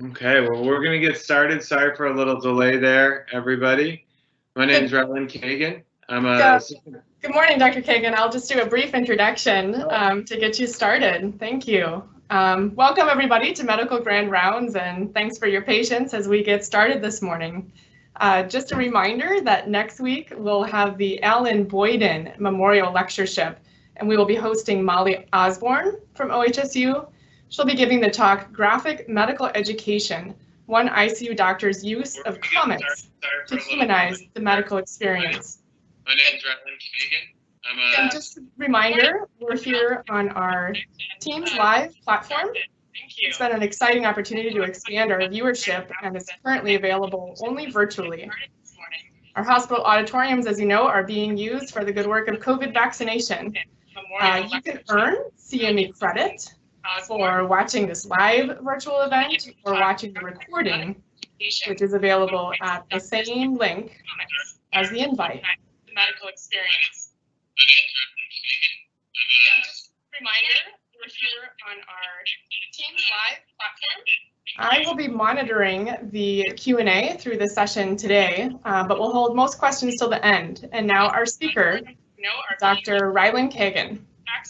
Okay, well, we're going to get started. Sorry for a little delay there, everybody. My name is Rylan Kagan. I'm a Good morning, Dr. Kagan. I'll just do a brief introduction to get you started. Thank you. Welcome, everybody, to Medical Grand Rounds, and thanks for your patience as we get started this morning. Just a reminder that next week we'll have the Alan Boyden Memorial Lectureship, and we will be hosting Molly Osborne from OHSU. She'll be giving the talk, Graphic Medical Education, One ICU Doctor's Use of Comics to Humanize the Medical Experience. My name is Rylan Kagan. And just a reminder, we're here on our Teams Live platform. It's been an exciting opportunity to expand our viewership, and it's currently available only virtually. Our hospital auditoriums, as you know, are being used for the good work of COVID vaccination. You can earn CME credit for watching this live virtual event or watching the recording, which is available at the same link as the invite. Medical experience. Just a reminder, we're here on our Teams Live platform. I will be monitoring the Q&A through the session today, but we'll hold most questions till the end. And now our speaker, Dr. Rylan Kagan.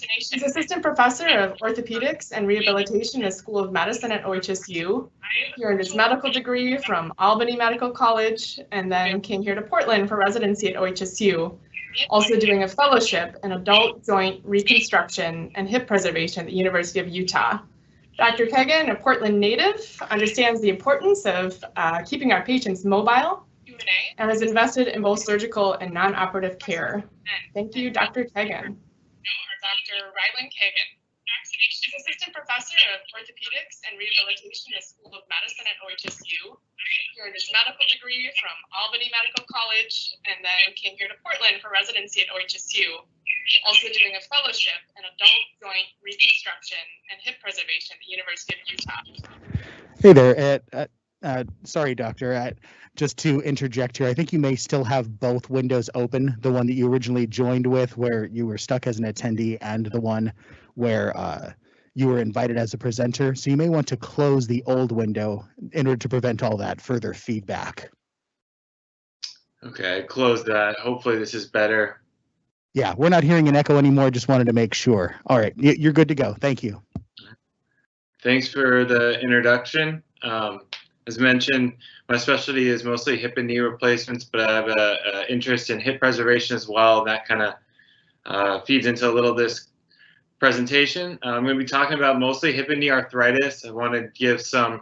He's Assistant Professor of Orthopedics and Rehabilitation in the School of Medicine at OHSU. He earned his medical degree from Albany Medical College and then came here to Portland for residency at OHSU, also doing a fellowship in adult joint reconstruction and hip preservation at the University of Utah. Dr. Kagan, a Portland native, understands the importance of keeping our patients mobile and has invested in both surgical and non-operative care. Thank you, Dr. Kagan. Dr. Rylan Kagan. She's Assistant Professor of Orthopedics and Rehabilitation in the School of Medicine at OHSU. He earned his medical degree from Albany Medical College and then came here to Portland for residency at OHSU, also doing a fellowship in adult joint reconstruction and hip preservation at the University of Utah. Hey there, sorry, Doctor. Just to interject here, I think you may still have both windows open, the one that you originally joined with where you were stuck as an attendee and the one where you were invited as a presenter. So you may want to close the old window in order to prevent all that further feedback. Okay, close that. Hopefully this is better. Yeah, we're not hearing an echo anymore. Just wanted to make sure. All right, you're good to go. Thank you. Thanks for the introduction. As mentioned, my specialty is mostly hip and knee replacements, but I have an interest in hip preservation as well. And that kind of feeds into a little of this presentation. I'm going to be talking about mostly hip and knee arthritis. I want to give some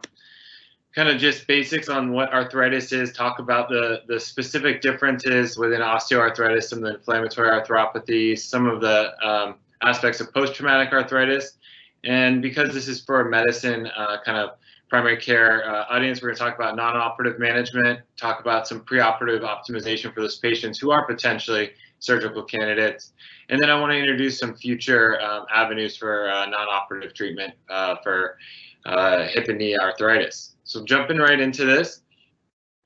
kind of just basics on what arthritis is, talk about the specific differences within osteoarthritis, some of the inflammatory arthropathies, some of the aspects of post-traumatic arthritis. And because this is for medicine kind of primary care audience, we're going to talk about non-operative management, talk about some preoperative optimization for those patients who are potentially surgical candidates. And then I want to introduce some future avenues for non-operative treatment for hip and knee arthritis. So jumping right into this,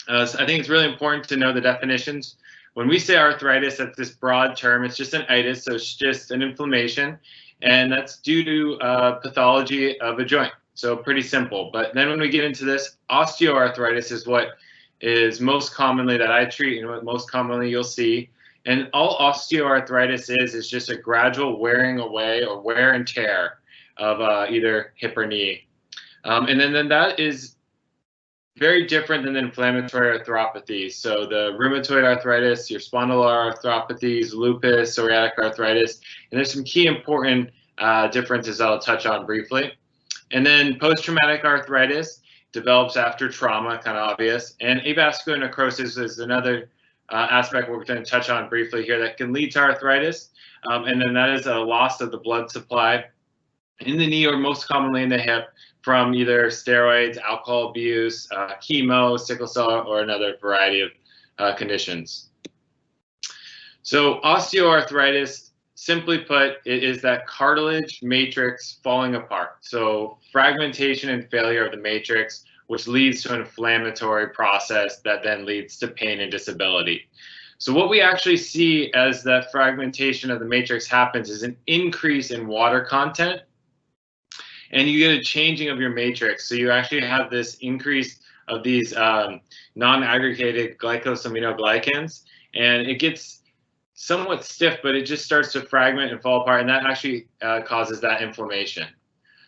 I think it's really important to know the definitions. When we say arthritis, that's this broad term. It's just an itis, so it's just an inflammation, and that's due to pathology of a joint. So pretty simple. But then when we get into this, osteoarthritis is what is most commonly that I treat and what most commonly you'll see. And all osteoarthritis is just a gradual wearing away or wear and tear of either hip or knee. And then that is very different than the inflammatory arthropathies. So the rheumatoid arthritis, your spondylar arthropathies, lupus, psoriatic arthritis, and there's some key important differences I'll touch on briefly. And then post-traumatic arthritis develops after trauma, kind of obvious. And avascular necrosis is another aspect we're going to touch on briefly here that can lead to arthritis. And then that is a loss of the blood supply in the knee or most commonly in the hip from either steroids, alcohol abuse, chemo, sickle cell, or another variety of conditions. So osteoarthritis, simply put, it is that cartilage matrix falling apart. So fragmentation and failure of the matrix, which leads to an inflammatory process that then leads to pain and disability. So what we actually see as that fragmentation of the matrix happens is an increase in water content. and you get a changing of your matrix. So you actually have this increase of these non-aggregated glycosaminoglycans, and it gets somewhat stiff, but it just starts to fragment and fall apart, and that actually causes that inflammation.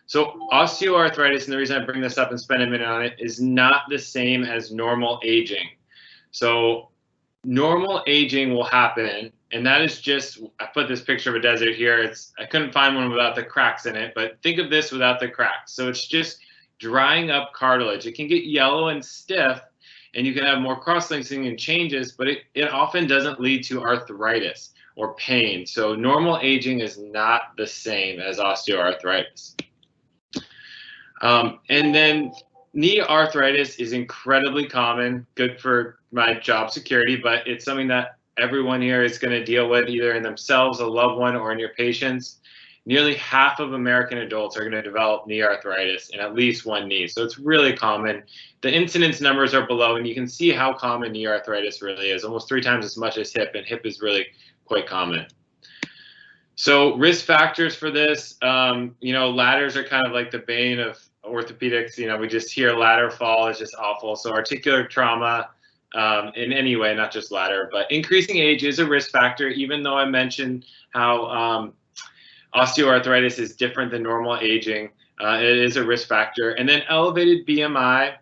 So osteoarthritis, and the reason I bring this up and spend a minute on it, is not the same as normal aging. So normal aging will happen, and that is just, I put this picture of a desert here. I couldn't find one without the cracks in it, but think of this without the cracks. So it's just drying up cartilage. It can get yellow and stiff, and you can have more cross-linking and changes, but it often doesn't lead to arthritis or pain. So normal aging is not the same as osteoarthritis. And then knee arthritis is incredibly common, good for my job security, but it's something that everyone here is going to deal with either in themselves, a loved one, or in your patients. Nearly half of American adults are going to develop knee arthritis in at least one knee. So it's really common. The incidence numbers are below, and you can see how common knee arthritis really is, almost 3 times as much as hip, and hip is really quite common. So risk factors for this, ladders are kind of like the bane of orthopedics. We just hear ladder fall is just awful. So articular trauma in any way, not just ladder, but increasing age is a risk factor, even though I mentioned how osteoarthritis is different than normal aging. It is a risk factor. And then elevated BMI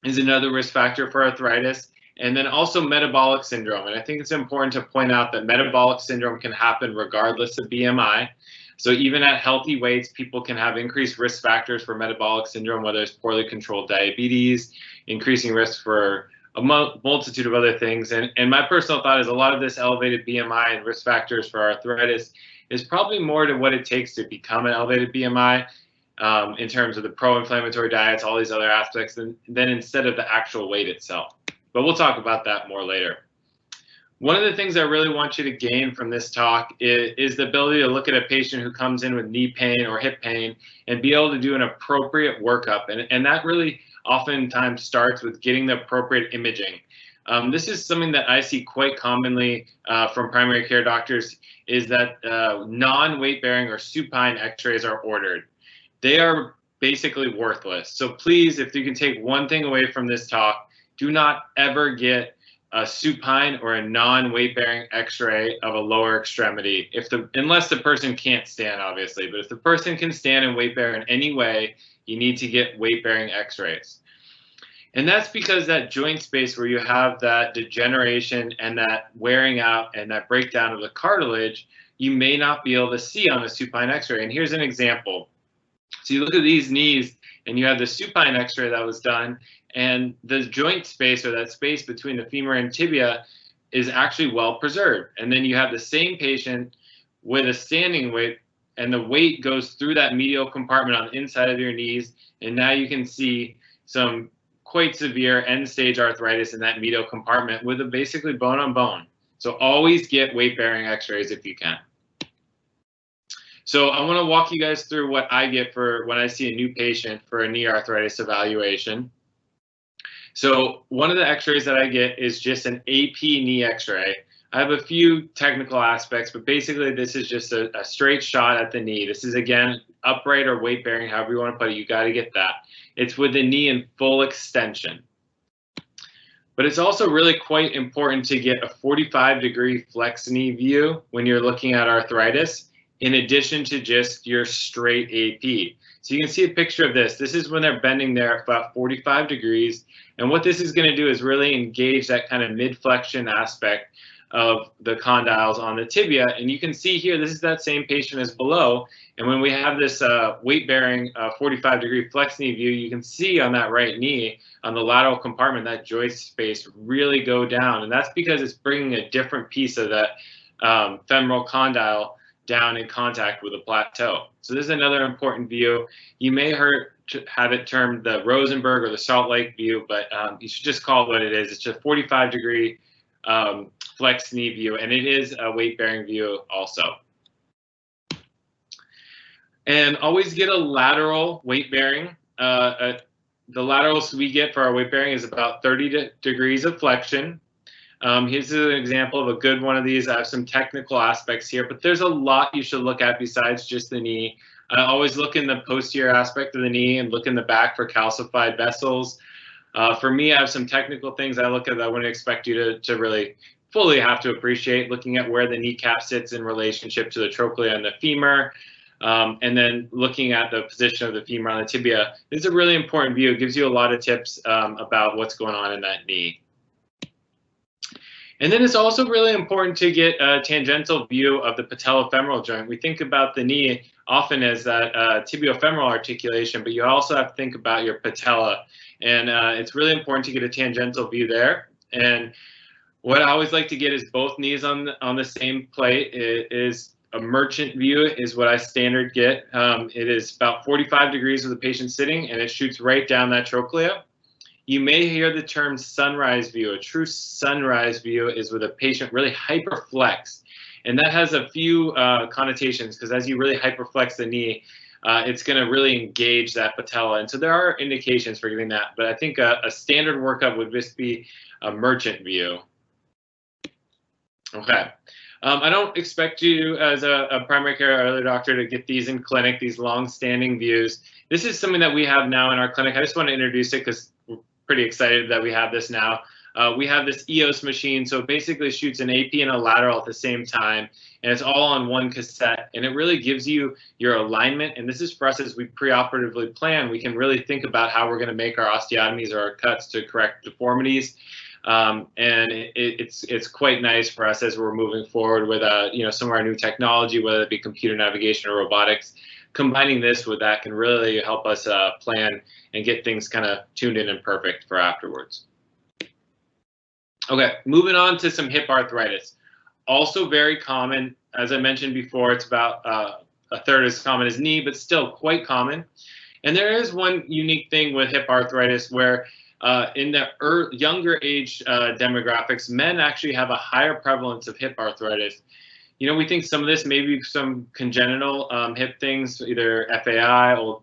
is another risk factor for arthritis. And then also metabolic syndrome. And I think it's important to point out that metabolic syndrome can happen regardless of BMI. So even at healthy weights, people can have increased risk factors for metabolic syndrome, whether it's poorly controlled diabetes, increasing risk for a multitude of other things. And my personal thought is a lot of this elevated BMI and risk factors for arthritis is probably more to what it takes to become an elevated BMI in terms of the pro-inflammatory diets, all these other aspects, than instead of the actual weight itself. But we'll talk about that more later. One of the things I really want you to gain from this talk is the ability to look at a patient who comes in with knee pain or hip pain and be able to do an appropriate workup. And that really oftentimes starts with getting the appropriate imaging. This is something that I see quite commonly from primary care doctors, is that non-weight-bearing or supine x-rays are ordered. They are basically worthless. So please, if you can take one thing away from this talk, do not ever get a supine or a non-weight-bearing x-ray of a lower extremity, unless the person can't stand, obviously. But if the person can stand and weight-bear in any way, you need to get weight-bearing x-rays. And that's because that joint space where you have that degeneration and that wearing out and that breakdown of the cartilage, you may not be able to see on a supine x-ray. And here's an example. So you look at these knees and you have the supine x-ray that was done, and the joint space, or that space between the femur and tibia, is actually well preserved. And then you have the same patient with a standing weight, and the weight goes through that medial compartment on the inside of your knees, and now you can see some quite severe end-stage arthritis in that medial compartment with a basically bone on bone. So always get weight-bearing x-rays if you can. So I want to walk you guys through what I get for when I see a new patient for a knee arthritis evaluation. So one of the x-rays that I get is just an AP knee x-ray. I have a few technical aspects, but basically this is just a straight shot at the knee. This is, again, upright or weight bearing, however you want to put it, you got to get that. It's with the knee in full extension. But it's also really quite important to get a 45-degree flex knee view when you're looking at arthritis, in addition to just your straight AP. So you can see a picture of this. This is when they're bending there at about 45 degrees. And what this is going to do is really engage that kind of mid-flexion aspect of the condyles on the tibia. And you can see here, this is that same patient as below. And when we have this weight-bearing 45-degree flex knee view, you can see on that right knee, on the lateral compartment, that joist space really go down. And that's because it's bringing a different piece of that femoral condyle down in contact with the plateau. So this is another important view. You may have it termed the Rosenberg or the Salt Lake view, but you should just call it what it is. It's a 45-degree flex knee view, and it is a weight-bearing view also. And always get a lateral weight-bearing. The laterals we get for our weight-bearing is about 30 degrees of flexion. Here's an example of a good one of these. I have some technical aspects here, but there's a lot you should look at besides just the knee. I always look in the posterior aspect of the knee and look in the back for calcified vessels. For me, I have some technical things I look at that I wouldn't expect you to really fully have to appreciate, looking at where the kneecap sits in relationship to the trochlea and the femur, and then looking at the position of the femur on the tibia. This is a really important view. It gives you a lot of tips about what's going on in that knee. And then it's also really important to get a tangential view of the patellofemoral joint. We think about the knee often as that tibiofemoral articulation, but you also have to think about your patella. And it's really important to get a tangential view there. And what I always like to get is both knees on the same plate. It is a merchant view is what I standard get. It is about 45 degrees with the patient sitting, and it shoots right down that trochlea. You may hear the term sunrise view. A true sunrise view is with a patient really hyperflex. And that has a few connotations, because as you really hyperflex the knee, it's going to really engage that patella. And so there are indications for giving that. But I think a standard workup would just be a merchant view. Okay. I don't expect you as a primary care or other doctor to get these in clinic, these long-standing views. This is something that we have now in our clinic. I just want to introduce it because we're pretty excited that we have this now. We have this EOS machine, so it basically shoots an AP and a lateral at the same time, and it's all on one cassette, and it really gives you your alignment. And this is for us as we preoperatively plan. We can really think about how we're going to make our osteotomies or our cuts to correct deformities. And it's quite nice for us as we're moving forward with some of our new technology, whether it be computer navigation or robotics. Combining this with that can really help us plan and get things kind of tuned in and perfect for afterwards. Okay, moving on to some hip arthritis. Also very common, as I mentioned before, it's about a third as common as knee, but still quite common. And there is one unique thing with hip arthritis where in the younger age demographics, men actually have a higher prevalence of hip arthritis. You know, we think some of this may be some congenital hip things, either FAI or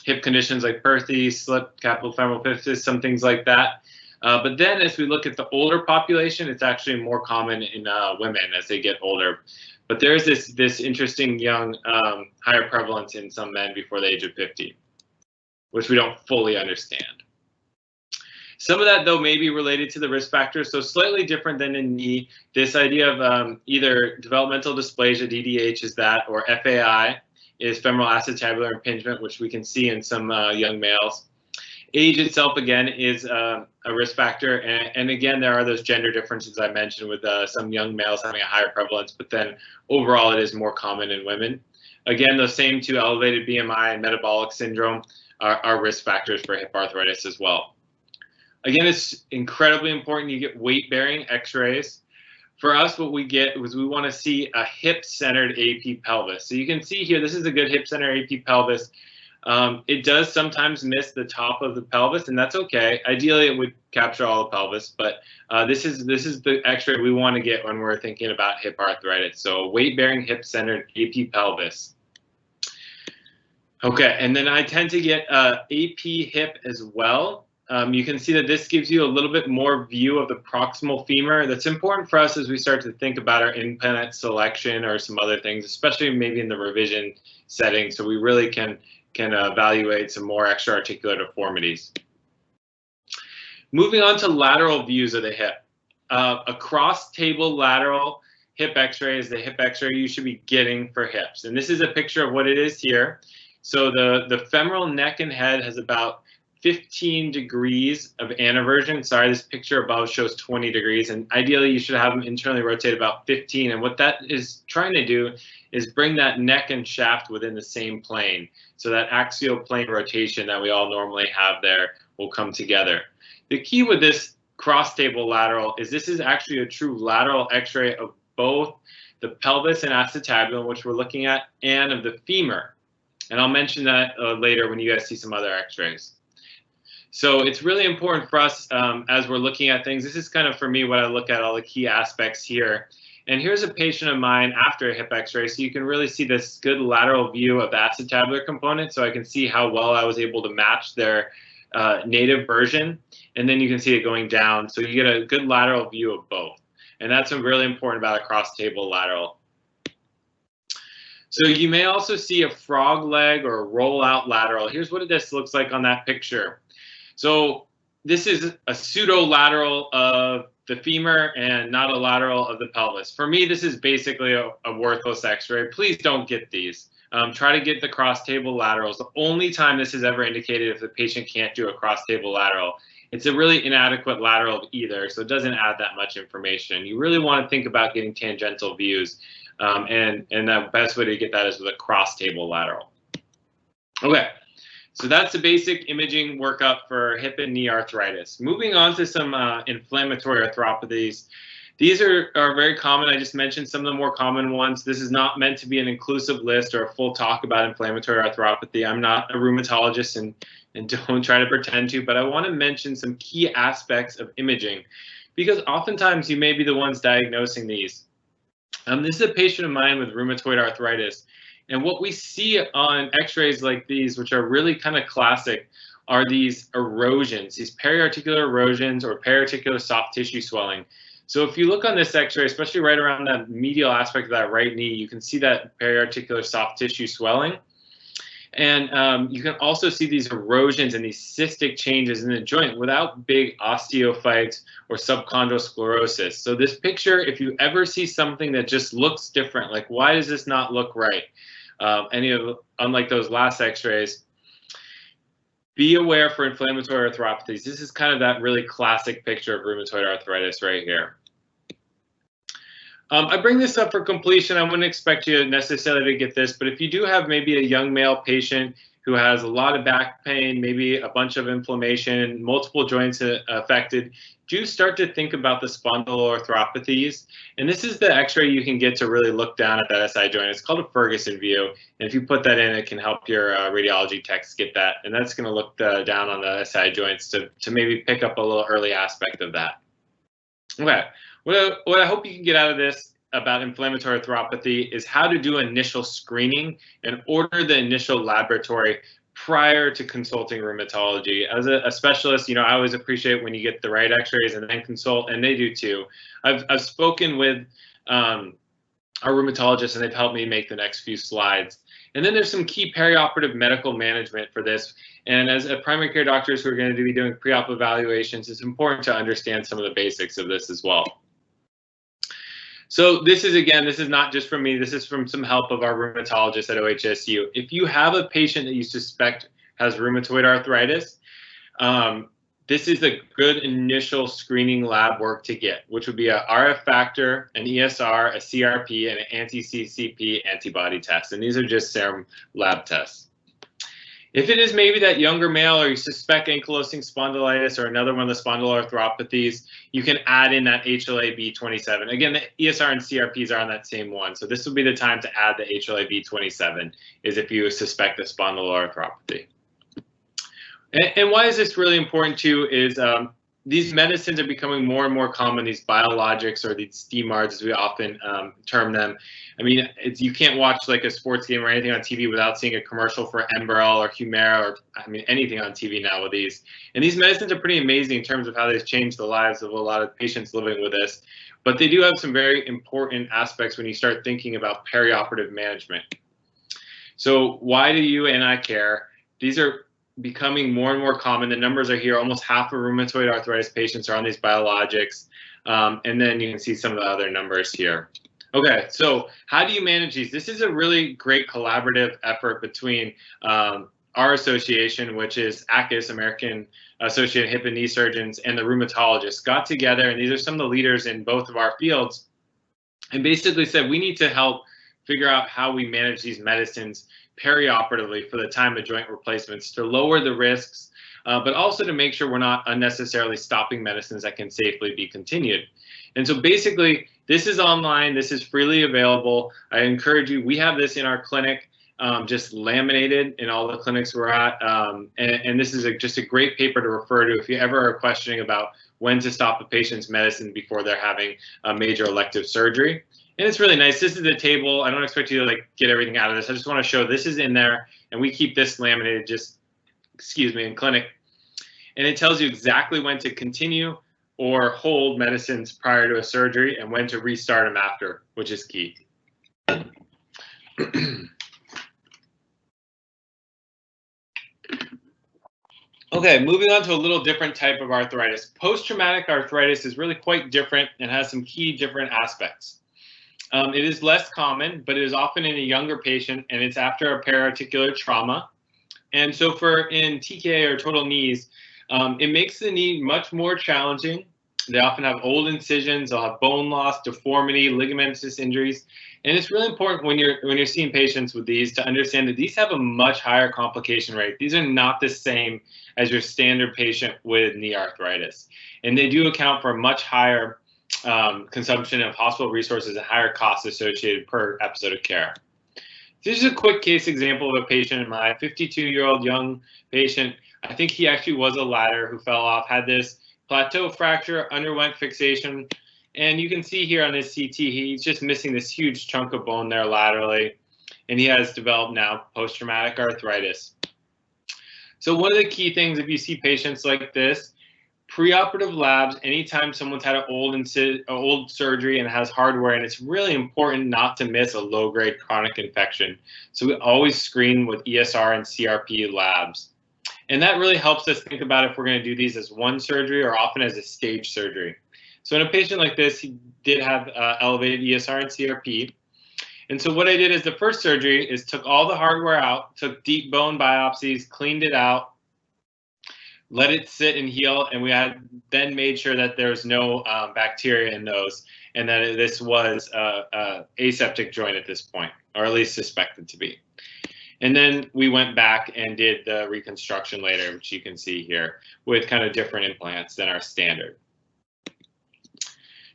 hip conditions like Perthes, slip, capital femoral epiphysis, some things like that. But then as we look at the older population, it's actually more common in women as they get older. But there's this interesting young higher prevalence in some men before the age of 50, which we don't fully understand. Some of that, though, may be related to the risk factors, so slightly different than in knee. This idea of either developmental dysplasia, DDH is that, or FAI is femoral acetabular impingement, which we can see in some young males. Age itself, again, is a risk factor. And again, there are those gender differences I mentioned with some young males having a higher prevalence, but then overall it is more common in women. Again, those same two, elevated BMI and metabolic syndrome, are risk factors for hip arthritis as well. Again, it's incredibly important you get weight-bearing x-rays. For us, what we get is we want to see a hip-centered AP pelvis. So you can see here, this is a good hip-centered AP pelvis. It does sometimes miss the top of the pelvis, and that's okay. Ideally, it would capture all the pelvis, but this is the x-ray we want to get when we're thinking about hip arthritis. So weight-bearing hip-centered AP pelvis. Okay, and then I tend to get AP hip as well. You can see that this gives you a little bit more view of the proximal femur. That's important for us as we start to think about our implant selection or some other things, especially maybe in the revision setting, so we really can evaluate some more extra-articular deformities. Moving on to lateral views of the hip. A cross-table lateral hip x-ray is the hip x-ray you should be getting for hips. And this is a picture of what it is here. So the femoral neck and head has about 15 degrees of aneurysm. Sorry, this picture above shows 20 degrees, and ideally you should have them internally rotate about 15. And what that is trying to do is bring that neck and shaft within the same plane. So that axial plane rotation that we all normally have there will come together. The key with this cross-table lateral is this is actually a true lateral x-ray of both the pelvis and acetabulum, which we're looking at, and of the femur. And I'll mention that later when you guys see some other x-rays. So it's really important for us as we're looking at things. This is kind of, for me, what I look at, all the key aspects here. And here's a patient of mine after a hip x-ray, so you can really see this good lateral view of the acetabular component, so I can see how well I was able to match their native version, and then you can see it going down. So you get a good lateral view of both. And that's what's really important about a cross-table lateral. So you may also see a frog leg or a roll-out lateral. Here's what this looks like on that picture. So this is a pseudo-lateral of the femur and not a lateral of the pelvis. For me, this is basically a worthless x-ray. Please don't get these. Try to get the cross-table laterals. The only time this is ever indicated if the patient can't do a cross-table lateral. It's a really inadequate lateral of either, so it doesn't add that much information. You really want to think about getting tangential views, and the best way to get that is with a cross-table lateral. Okay, so that's the basic imaging workup for hip and knee arthritis. Moving on to some inflammatory arthropathies. These are very common. I just mentioned some of the more common ones. This is not meant to be an inclusive list or a full talk about inflammatory arthropathy. I'm not a rheumatologist and don't try to pretend to, but I want to mention some key aspects of imaging because oftentimes you may be the ones diagnosing these. This is a patient of mine with rheumatoid arthritis, and what we see on x-rays like these, which are really kind of classic, are these erosions, these periarticular erosions or periarticular soft tissue swelling. So if you look on this x-ray, especially right around that medial aspect of that right knee, you can see that periarticular soft tissue swelling. And you can also see these erosions and these cystic changes in the joint without big osteophytes or subchondral sclerosis. So this picture, if you ever see something that just looks different, like why does this not look right? Unlike those last x-rays, be aware for inflammatory arthropathies. This is kind of that really classic picture of rheumatoid arthritis right here. I bring this up for completion. I wouldn't expect you necessarily to get this, but if you do have maybe a young male patient who has a lot of back pain, maybe a bunch of inflammation, multiple joints affected, do start to think about the spondyloarthropathies. And this is the x-ray you can get to really look down at that SI joint. It's called a Ferguson view. And if you put that in, it can help your radiology techs get that. And that's going to look down on the SI joints to maybe pick up a little early aspect of that. Okay. What I hope you can get out of this about inflammatory arthropathy is how to do initial screening and order the initial laboratory prior to consulting rheumatology. As a specialist, I always appreciate when you get the right x-rays and then consult, and they do too. I've spoken with our rheumatologists and they've helped me make the next few slides. And then there's some key perioperative medical management for this. And as primary care doctors who are going to be doing pre-op evaluations, it's important to understand some of the basics of this as well. So this is not just from me, this is from some help of our rheumatologist at OHSU. If you have a patient that you suspect has rheumatoid arthritis, this is a good initial screening lab work to get, which would be a RF factor, an ESR, a CRP, and an anti-CCP antibody test. And these are just serum lab tests. If it is maybe that younger male or you suspect ankylosing spondylitis or another one of the spondyloarthropathies, you can add in that HLA-B27. Again, the ESR and CRPs are on that same one. So this will be the time to add the HLA-B27 is if you suspect a spondyloarthropathy. And why is this really important too is these medicines are becoming more and more common, these biologics or these DMARDs as we often term them. I mean, you can't watch like a sports game or anything on TV without seeing a commercial for Enbrel or Humira or anything on TV now with these. And these medicines are pretty amazing in terms of how they've changed the lives of a lot of patients living with this. But they do have some very important aspects when you start thinking about perioperative management. So why do you and I care? These are becoming more and more common. The numbers are here. Almost half of rheumatoid arthritis patients are on these biologics. And then you can see some of the other numbers here. Okay, so how do you manage these? This is a really great collaborative effort between our association, which is ACUS, American Associated Hip and Knee Surgeons, and the rheumatologists got together, and these are some of the leaders in both of our fields, and basically said we need to help figure out how we manage these medicines perioperatively for the time of joint replacements to lower the risks, but also to make sure we're not unnecessarily stopping medicines that can safely be continued. And so basically, this is online, this is freely available. I encourage you, we have this in our clinic, just laminated in all the clinics we're at. And this is just a great paper to refer to if you ever are questioning about when to stop a patient's medicine before they're having a major elective surgery. And it's really nice. This is the table. I don't expect you to get everything out of this. I just want to show this is in there, and we keep this laminated just, in clinic. And it tells you exactly when to continue or hold medicines prior to a surgery and when to restart them after, which is key. Okay, moving on to a little different type of arthritis. Post-traumatic arthritis is really quite different and has some key different aspects. It is less common, but it is often in a younger patient, and it's after a periarticular trauma. And so in TKA or total knees, it makes the knee much more challenging. They often have old incisions, they'll have bone loss, deformity, ligamentous injuries. And it's really important when you're seeing patients with these to understand that these have a much higher complication rate. These are not the same as your standard patient with knee arthritis. And they do account for a much higher consumption of hospital resources and higher costs associated per episode of care. This is a quick case example of a patient in my 52-year-old young patient. I think he actually was a ladder who fell off, had this plateau fracture, underwent fixation. And you can see here on his CT, he's just missing this huge chunk of bone there laterally. And he has developed now post-traumatic arthritis. So one of the key things, if you see patients like this, preoperative labs, anytime someone's had an old surgery and has hardware, and it's really important not to miss a low-grade chronic infection. So we always screen with ESR and CRP labs. And that really helps us think about if we're going to do these as one surgery or often as a stage surgery. So in a patient like this, he did have elevated ESR and CRP. And so what I did as the first surgery is took all the hardware out, took deep bone biopsies, cleaned it out, let it sit and heal, and we had then made sure that there's no bacteria in those, and that this was a aseptic joint at this point, or at least suspected to be. And then we went back and did the reconstruction later, which you can see here, with kind of different implants than our standard.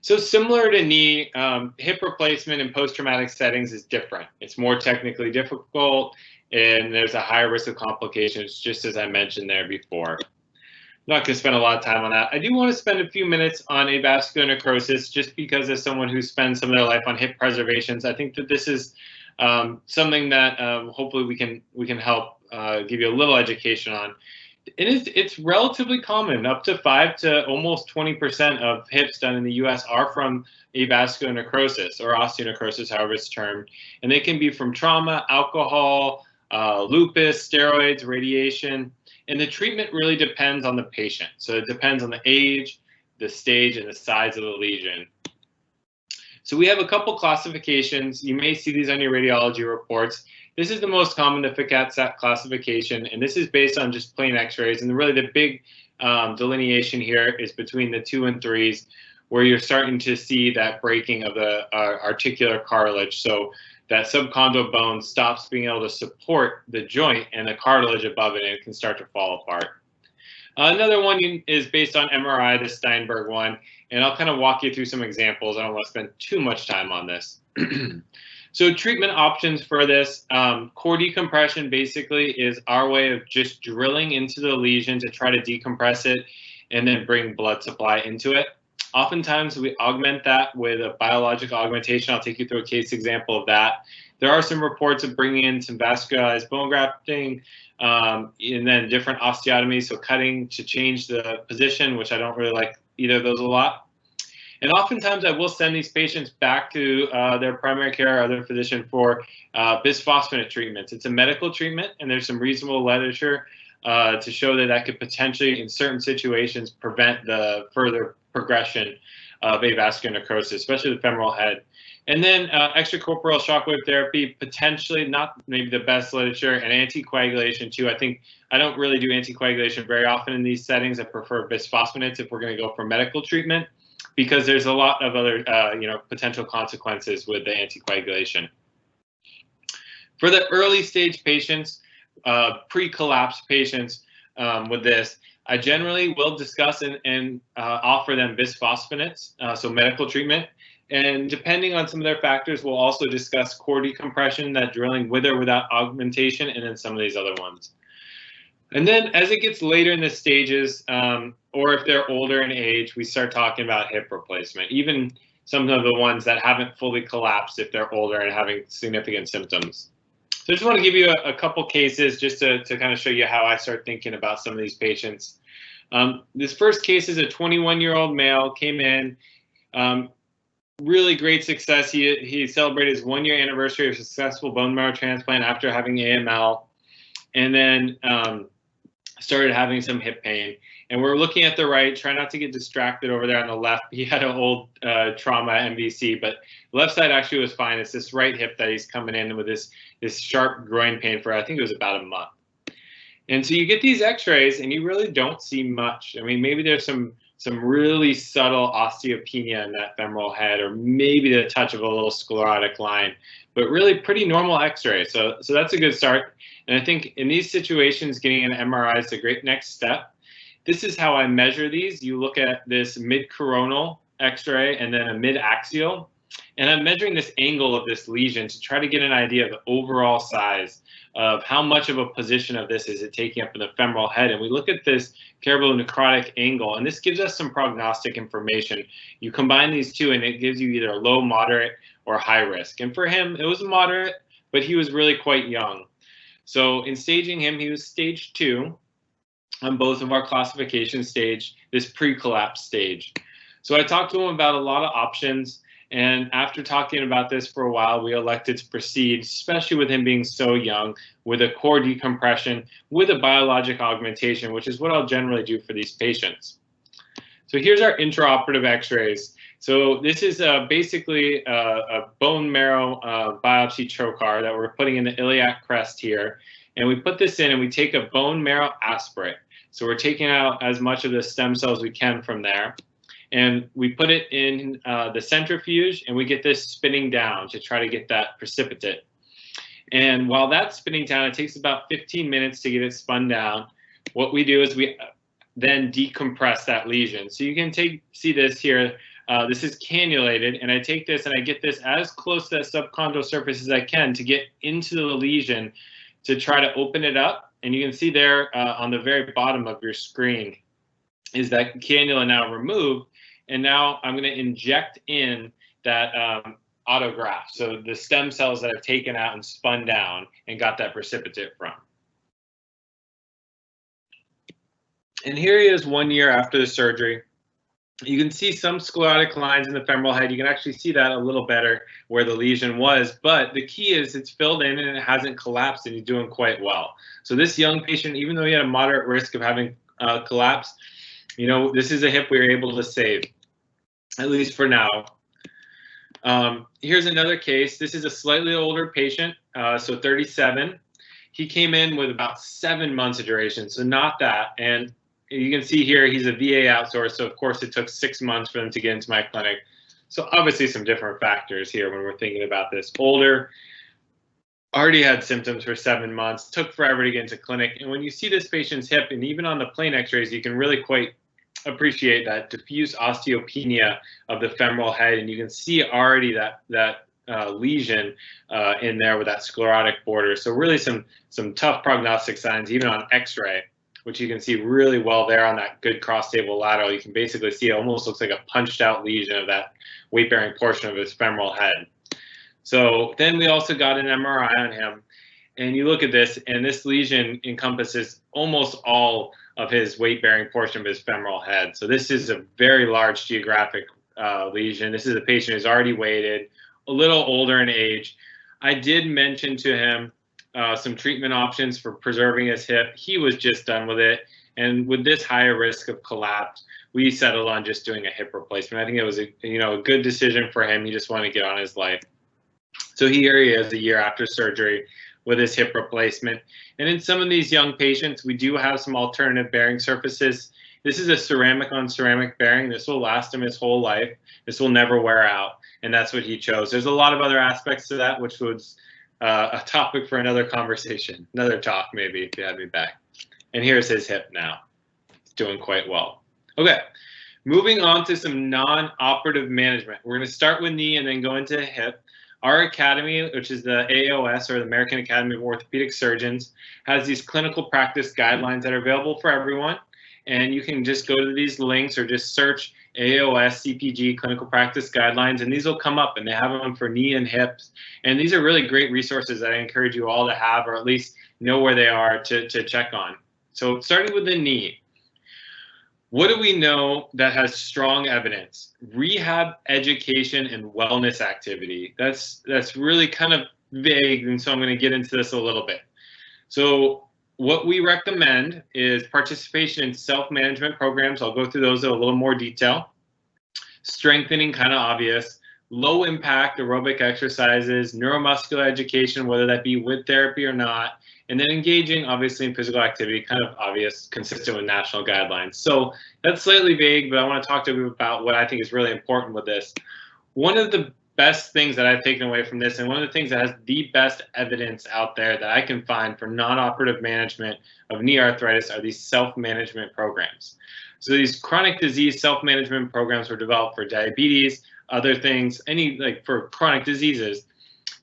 So similar to knee, hip replacement in post-traumatic settings is different. It's more technically difficult, and there's a higher risk of complications, just as I mentioned there before. I'm not going to spend a lot of time on that. I do want to spend a few minutes on avascular necrosis, just because as someone who spends some of their life on hip preservations, I think that this is something that hopefully we can help give you a little education on. It's relatively common. Up to 5 to almost 20% of hips done in the U.S. are from avascular necrosis or osteonecrosis, however it's termed, and they can be from trauma, alcohol, lupus, steroids, radiation. And the treatment really depends on the patient. So it depends on the age, the stage, and the size of the lesion. So we have a couple classifications. You may see these on your radiology reports. This is the most common, the FICAT classification, and this is based on just plain x-rays. And really the big delineation here is between the 2 and 3s, where you're starting to see that breaking of the articular cartilage. So that subchondral bone stops being able to support the joint and the cartilage above it, and it can start to fall apart. Another one is based on MRI, the Steinberg one, and I'll kind of walk you through some examples. I don't want to spend too much time on this. So treatment options for this, core decompression basically is our way of just drilling into the lesion to try to decompress it and then bring blood supply into it. Oftentimes we augment that with a biologic augmentation. I'll take you through a case example of that. There are some reports of bringing in some vascularized bone grafting and then different osteotomies, so cutting to change the position, which I don't really like either of those a lot. And oftentimes I will send these patients back to their primary care or other physician for bisphosphonate treatments. It's a medical treatment, and there's some reasonable literature to show that that could potentially, in certain situations, prevent the further progression of avascular necrosis, especially the femoral head. And then extracorporeal shockwave therapy, potentially not maybe the best literature, and anticoagulation too. I don't really do anticoagulation very often in these settings. I prefer bisphosphonates if we're going to go for medical treatment, because there's a lot of other potential consequences with the anticoagulation. For the early stage patients, pre-collapse patients with this, I generally will discuss and offer them bisphosphonates, so medical treatment. And depending on some of their factors, we'll also discuss core decompression, that drilling with or without augmentation, and then some of these other ones. And then as it gets later in the stages, or if they're older in age, we start talking about hip replacement, even some of the ones that haven't fully collapsed if they're older and having significant symptoms. So I just want to give you a couple cases just to kind of show you how I start thinking about some of these patients. This first case is a 21-year-old male, came in, really great success. He celebrated his 1-year anniversary of successful bone marrow transplant after having AML, and then started having some hip pain. And we're looking at the right, try not to get distracted over there on the left. He had an old trauma MVC, but the left side actually was fine. It's this right hip that he's coming in with this sharp groin pain for, I think it was about a month. And so you get these x-rays and you really don't see much. I mean, maybe there's some really subtle osteopenia in that femoral head, or maybe the touch of a little sclerotic line, but really pretty normal x-ray. So that's a good start. And I think in these situations, getting an MRI is a great next step. This is how I measure these. You look at this mid-coronal x-ray and then a mid-axial, and I'm measuring this angle of this lesion to try to get an idea of the overall size of how much of a position of this is it taking up in the femoral head. And we look at this necrotic angle, and this gives us some prognostic information. You combine these two and it gives you either low, moderate, or high risk. And for him, it was moderate, but he was really quite young. So in staging him, he was stage 2 on both of our classification stage, this pre-collapse stage. So I talked to him about a lot of options. And after talking about this for a while, we elected to proceed, especially with him being so young, with a core decompression with a biologic augmentation, which is what I'll generally do for these patients. So here's our intraoperative x-rays. So this is basically a bone marrow biopsy trocar that we're putting in the iliac crest here. And we put this in and we take a bone marrow aspirate. So we're taking out as much of the stem cells we can from there. And we put it in the centrifuge and we get this spinning down to try to get that precipitate. And while that's spinning down, it takes about 15 minutes to get it spun down. What we do is we then decompress that lesion. So you can see this here. This is cannulated, and I take this and I get this as close to that subchondral surface as I can to get into the lesion to try to open it up. And you can see there on the very bottom of your screen is that cannula now removed. And now I'm going to inject in that autograft, so the stem cells that I've taken out and spun down and got that precipitate from. And here he is 1 year after the surgery. You can see some sclerotic lines in the femoral head. You can actually see that a little better where the lesion was, but the key is it's filled in and it hasn't collapsed and he's doing quite well. So this young patient, even though he had a moderate risk of having collapse, you know, this is a hip we were able to save, at least for now. Here's another case. This is a slightly older patient, so 37. He came in with about 7 months of duration, so not that. And you can see here he's a VA outsourced, so of course it took 6 months for them to get into my clinic. So obviously some different factors here when we're thinking about this. Older, already had symptoms for 7 months, took forever to get into clinic. And when you see this patient's hip, and even on the plain x-rays, you can really quite appreciate that diffuse osteopenia of the femoral head, and you can see already that lesion in there with that sclerotic border. So really some tough prognostic signs even on x-ray, which you can see really well there on that good cross-table lateral. You can basically see it almost looks like a punched out lesion of that weight-bearing portion of his femoral head. So then we also got an MRI on him, and you look at this, and this lesion encompasses almost all of his weight-bearing portion of his femoral head. So this is a very large geographic lesion. This is a patient who's already weighted, a little older in age. I did mention to him some treatment options for preserving his hip. He was just done with it. And with this higher risk of collapse, we settled on just doing a hip replacement. I think it was a good decision for him. He just wanted to get on his life. So here he is a year after surgery with his hip replacement. And in some of these young patients, we do have some alternative bearing surfaces. This is a ceramic on ceramic bearing. This will last him his whole life. This will never wear out. And that's what he chose. There's a lot of other aspects to that, which was a topic for another conversation, another talk maybe if you had me back. And here's his hip now. It's doing quite well. Okay, moving on to some non-operative management. We're going to start with knee and then go into hip. Our academy, which is the AOS, or the American Academy of Orthopedic Surgeons, has these clinical practice guidelines that are available for everyone. And you can just go to these links or just search AOS CPG clinical practice guidelines, and these will come up, and they have them for knee and hips. And these are really great resources that I encourage you all to have, or at least know where they are to check on. So starting with the knee. What do we know that has strong evidence? Rehab, education, and wellness activity. That's really kind of vague, and so I'm going to get into this a little bit. So what we recommend is participation in self-management programs. I'll go through those in a little more detail. Strengthening, kind of obvious. Low impact aerobic exercises, neuromuscular education, whether that be with therapy or not, and then engaging obviously in physical activity, kind of obvious, consistent with national guidelines. So that's slightly vague, but I want to talk to you about what I think is really important with this. One of the best things that I've taken away from this, and one of the things that has the best evidence out there that I can find for non-operative management of knee arthritis, are these self-management programs. So these chronic disease self-management programs were developed for diabetes, other things, for chronic diseases.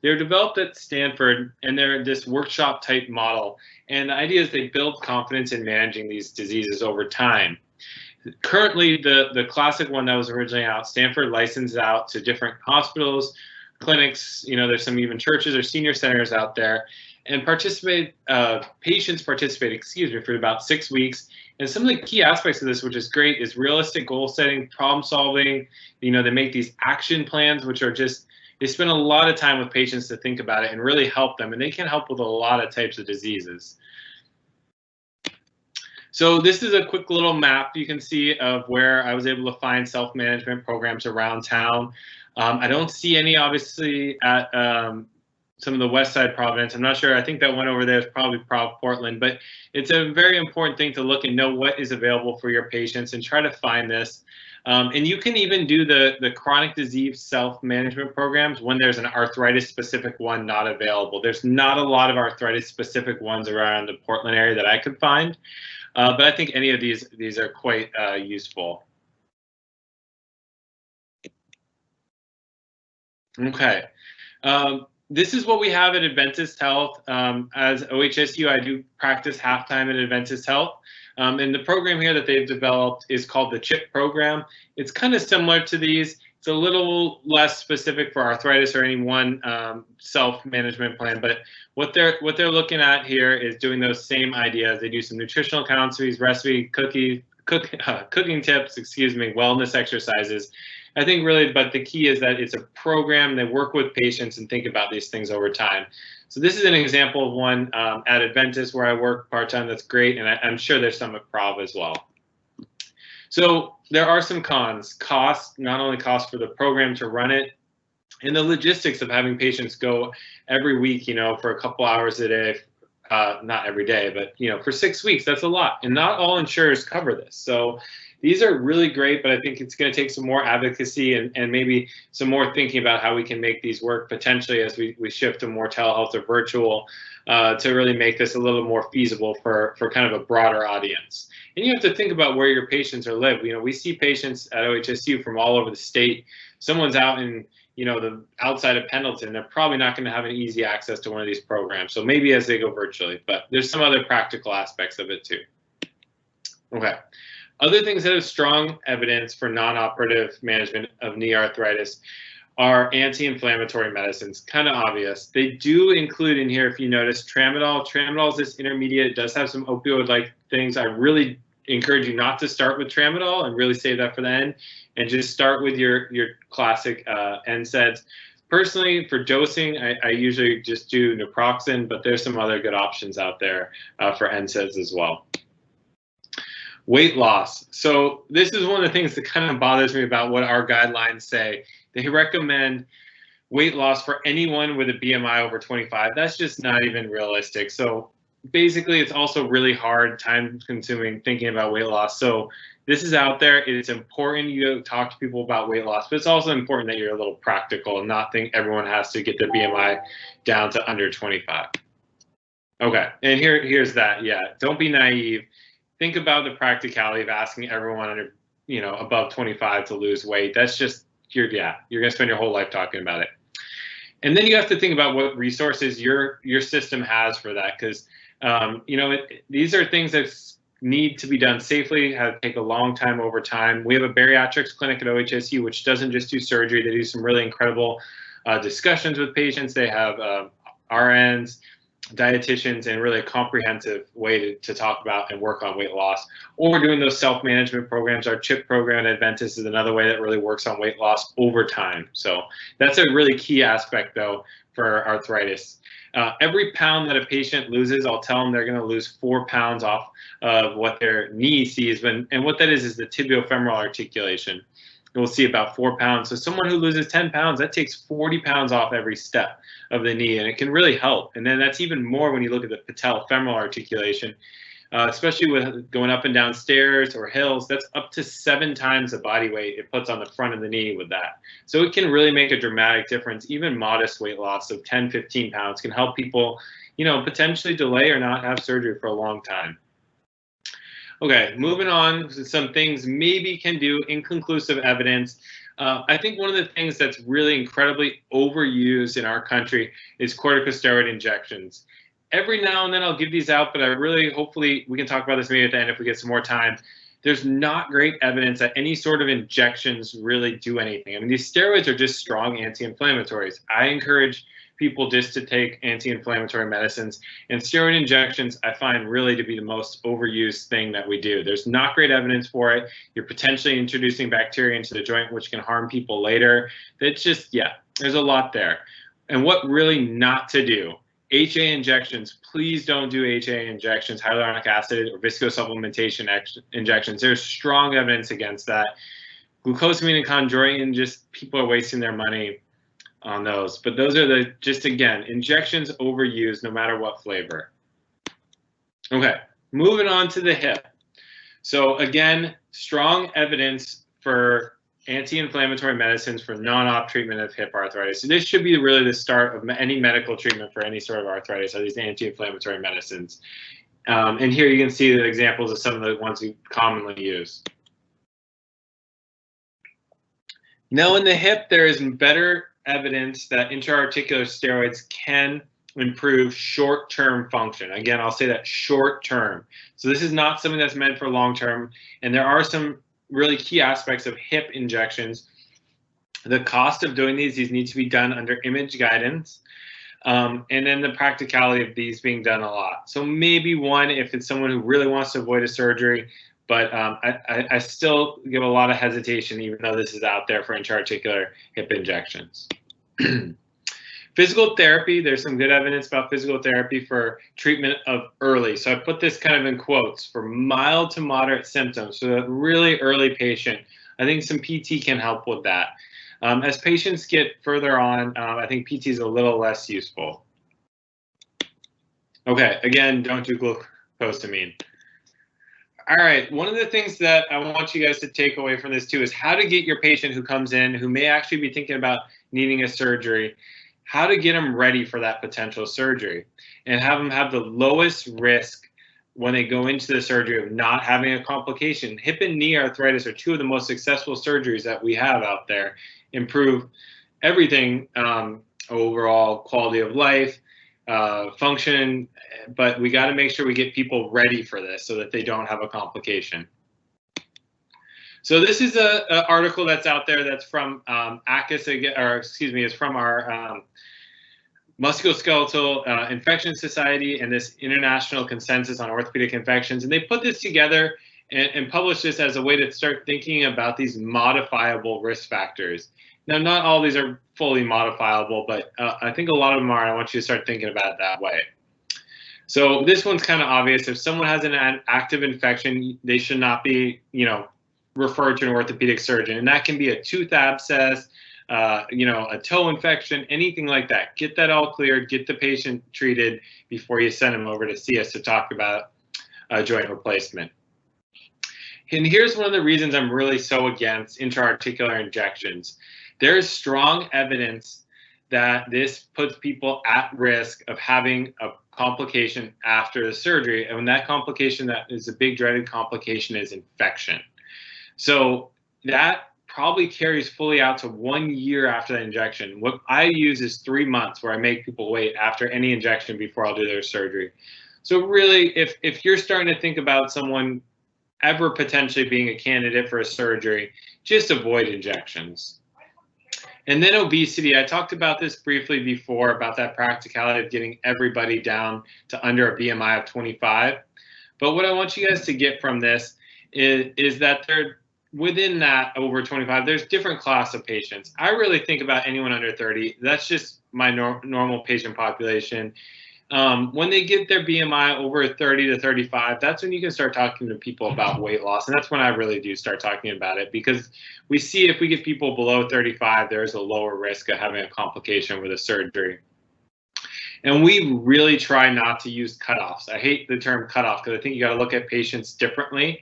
They're developed at Stanford, and they're this workshop type model. And the idea is they build confidence in managing these diseases over time. Currently, the classic one that was originally out, Stanford licensed out to different hospitals, clinics, there's some even churches or senior centers out there, and patients participate, for about 6 weeks. And some of the key aspects of this, which is great, is realistic goal setting, problem solving. They make these action plans, which are just, they spend a lot of time with patients to think about it and really help them. And they can help with a lot of types of diseases. So this is a quick little map you can see of where I was able to find self-management programs around town. I don't see any, obviously, at some of the West Side Providence. I'm not sure. I think that one over there is probably Portland, but it's a very important thing to look and know what is available for your patients and try to find this. And you can even do the chronic disease self-management programs when there's an arthritis-specific one not available. There's not a lot of arthritis-specific ones around the Portland area that I could find, but I think any of these are quite useful. Okay. This is what we have at Adventist Health. As OHSU, I do practice half-time at Adventist Health. And the program here that they've developed is called the CHIP program. It's kind of similar to these. It's a little less specific for arthritis or any one self-management plan, but what they're looking at here is doing those same ideas. They do some nutritional counseling, recipe, cooking tips, wellness exercises. I think really, but the key is that it's a program. They work with patients and think about these things over time. So this is an example of one at Adventist where I work part-time. That's great, and I'm sure there's some at Prov as well. So there are some cons. Cost, not only cost for the program to run it, and the logistics of having patients go every week, for a couple hours a day, not every day, but for 6 weeks, that's a lot. And not all insurers cover this. So these are really great, but I think it's going to take some more advocacy and maybe some more thinking about how we can make these work potentially as we shift to more telehealth or virtual to really make this a little more feasible for kind of a broader audience. And you have to think about where your patients are live. We see patients at OHSU from all over the state. Someone's out in the outside of Pendleton, they're probably not going to have an easy access to one of these programs. So maybe as they go virtually, but there's some other practical aspects of it too. Okay. Other things that have strong evidence for non-operative management of knee arthritis are anti-inflammatory medicines. Kind of obvious. They do include in here, if you notice, tramadol. Tramadol is this intermediate. It does have some opioid-like things. I really encourage you not to start with tramadol and really save that for the end, and just start with your classic NSAIDs. Personally, for dosing, I usually just do naproxen, but there's some other good options out there for NSAIDs as well. Weight loss. So this is one of the things that kind of bothers me about what our guidelines say. They recommend weight loss for anyone with a BMI over 25. That's just not even realistic. So basically, it's also really hard, time-consuming thinking about weight loss. So this is out there. It's important you talk to people about weight loss, but it's also important that you're a little practical and not think everyone has to get their BMI down to under 25. Okay, and here's that. Yeah, don't be naive. Think about the practicality of asking everyone under, above 25 to lose weight. That's just, you're going to spend your whole life talking about it. And then you have to think about what resources your system has for that, because these are things that need to be done safely, take a long time over time. We have a bariatrics clinic at OHSU, which doesn't just do surgery. They do some really incredible discussions with patients. They have RNs, dietitians and really a comprehensive way to talk about and work on weight loss, or doing those self-management programs. Our CHIP program at Adventist is another way that really works on weight loss over time. So that's a really key aspect though for arthritis. Every pound that a patient loses, I'll tell them they're going to lose 4 pounds off of what their knee sees, and what that is the tibiofemoral articulation. We'll see about 4 pounds. So someone who loses 10 pounds, that takes 40 pounds off every step of the knee, and it can really help. And then that's even more when you look at the patellofemoral articulation, especially with going up and down stairs or hills. That's up to 7 times the body weight it puts on the front of the knee with that. So it can really make a dramatic difference. Even modest weight loss of 10, 15 pounds can help people, potentially delay or not have surgery for a long time. Okay, moving on to some things maybe can do inconclusive evidence. I think one of the things that's really incredibly overused in our country is corticosteroid injections. Every now and then I'll give these out, but hopefully we can talk about this maybe at the end if we get some more time. There's not great evidence that any sort of injections really do anything. I mean, these steroids are just strong anti-inflammatories. I encourage people just to take anti-inflammatory medicines, and steroid injections I find really to be the most overused thing that we do. There's not great evidence for it. You're potentially introducing bacteria into the joint, which can harm people later. It's just, there's a lot there. And what really not to do. HA injections, please don't do HA injections, hyaluronic acid or viscosupplementation injections. There's strong evidence against that. Glucosamine and chondroitin, just people are wasting their money on those. But those are just again, injections overused no matter what flavor. Okay, moving on to the hip. So again, strong evidence for anti-inflammatory medicines for non-op treatment of hip arthritis. So this should be really the start of any medical treatment for any sort of arthritis, are these anti-inflammatory medicines. And here you can see the examples of some of the ones we commonly use. Now in the hip, there is better evidence that intra-articular steroids can improve short-term function. Again, I'll say that short-term. So this is not something that's meant for long-term. And there are some really key aspects of hip injections. The cost of doing these need to be done under image guidance. And then the practicality of these being done a lot. So maybe one, if it's someone who really wants to avoid a surgery, but I still give a lot of hesitation, even though this is out there for intra-articular hip injections. Physical therapy, there's some good evidence about physical therapy for treatment of early. So I put this kind of in quotes, for mild to moderate symptoms. So a really early patient, I think some PT can help with that. As patients get further on, I think PT is a little less useful. Okay, again, don't do glucosamine. All right, one of the things that I want you guys to take away from this too is how to get your patient who comes in, who may actually be thinking about needing a surgery, how to get them ready for that potential surgery and have them have the lowest risk when they go into the surgery of not having a complication. Hip and knee arthritis are two of the most successful surgeries that we have out there. Improve everything, overall quality of life, function, but we got to make sure we get people ready for this so that they don't have a complication. So this is an article that's out there that's from it's from our Musculoskeletal Infection Society and this International Consensus on Orthopedic Infections. And they put this together and published this as a way to start thinking about these modifiable risk factors. Now, not all these are fully modifiable, but I think a lot of them are, and I want you to start thinking about it that way. So this one's kind of obvious. If someone has an active infection, they should not be, referred to an orthopedic surgeon. And that can be a tooth abscess, a toe infection, anything like that. Get that all cleared, get the patient treated before you send them over to see us to talk about joint replacement. And here's one of the reasons I'm really so against intra-articular injections. There is strong evidence that this puts people at risk of having a complication after the surgery. And when that complication, that is a big dreaded complication, is infection. So that probably carries fully out to 1 year after the injection. What I use is 3 months where I make people wait after any injection before I'll do their surgery. So really, if you're starting to think about someone ever potentially being a candidate for a surgery, just avoid injections. And then obesity, I talked about this briefly before, about that practicality of getting everybody down to under a BMI of 25. But what I want you guys to get from this is that within that over 25, there's different class of patients. I really think about anyone under 30. That's just my normal patient population. When they get their BMI over 30 to 35, that's when you can start talking to people about weight loss. And that's when I really do start talking about it, because we see if we get people below 35, there's a lower risk of having a complication with a surgery. And we really try not to use cutoffs. I hate the term cutoff because I think you got to look at patients differently.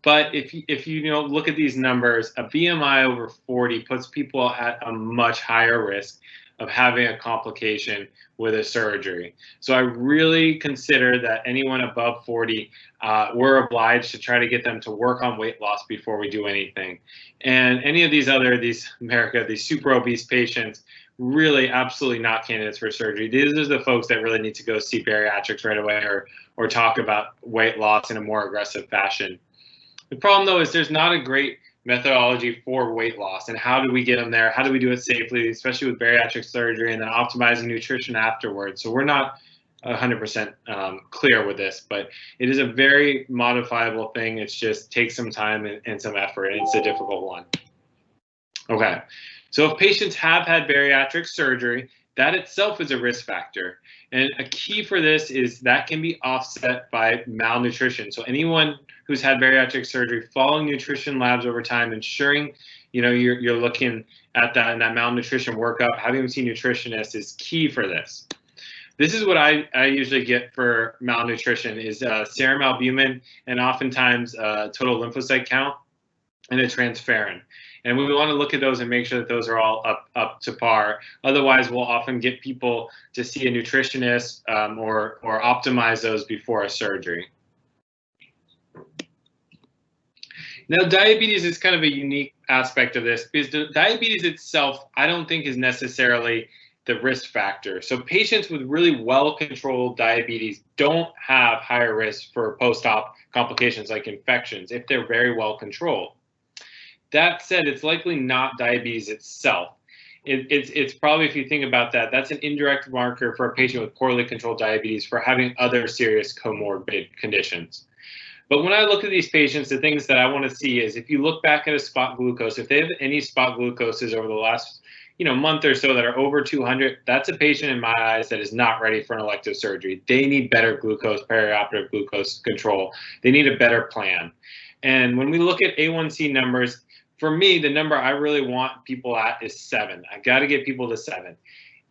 But if you look at these numbers, a BMI over 40 puts people at a much higher risk of having a complication with a surgery. So I really consider that anyone above 40, we're obliged to try to get them to work on weight loss before we do anything. And any of these super obese patients, really absolutely not candidates for surgery. These are the folks that really need to go see bariatrics right away, or talk about weight loss in a more aggressive fashion. The problem, though, is there's not a great methodology for weight loss. And how do we get them there? How do we do it safely, especially with bariatric surgery, and then optimizing nutrition afterwards? So we're not 100% clear with this, but it is a very modifiable thing. It's just takes some time and some effort, and it's a difficult one. Okay, so if patients have had bariatric surgery, that itself is a risk factor. And a key for this is that can be offset by malnutrition. So anyone who's had bariatric surgery, following nutrition labs over time, ensuring you're looking at that, and that malnutrition workup, having seen nutritionists is key for this. This is what I usually get for malnutrition is serum albumin, and oftentimes total lymphocyte count, and a transferrin. And we want to look at those and make sure that those are all up to par. Otherwise, we'll often get people to see a nutritionist or optimize those before a surgery. Now, diabetes is kind of a unique aspect of this, because the diabetes itself, I don't think, is necessarily the risk factor. So patients with really well-controlled diabetes don't have higher risk for post-op complications like infections if they're very well controlled. That said, it's likely not diabetes itself. It's probably, if you think about that, that's an indirect marker for a patient with poorly controlled diabetes for having other serious comorbid conditions. But when I look at these patients, the things that I want to see is, if you look back at a spot glucose, if they have any spot glucoses over the last month or so that are over 200, that's a patient in my eyes that is not ready for an elective surgery. They need better glucose, perioperative glucose control. They need a better plan. And when we look at A1C numbers, for me, the number I really want people at is 7. I got to get people to 7.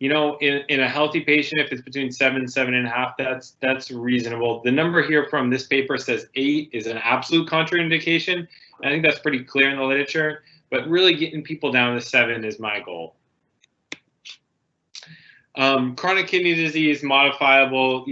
In a healthy patient, if it's between 7 and 7.5, that's reasonable. The number here from this paper says 8 is an absolute contraindication. I think that's pretty clear in the literature, but really getting people down to 7 is my goal. Chronic kidney disease, modifiable.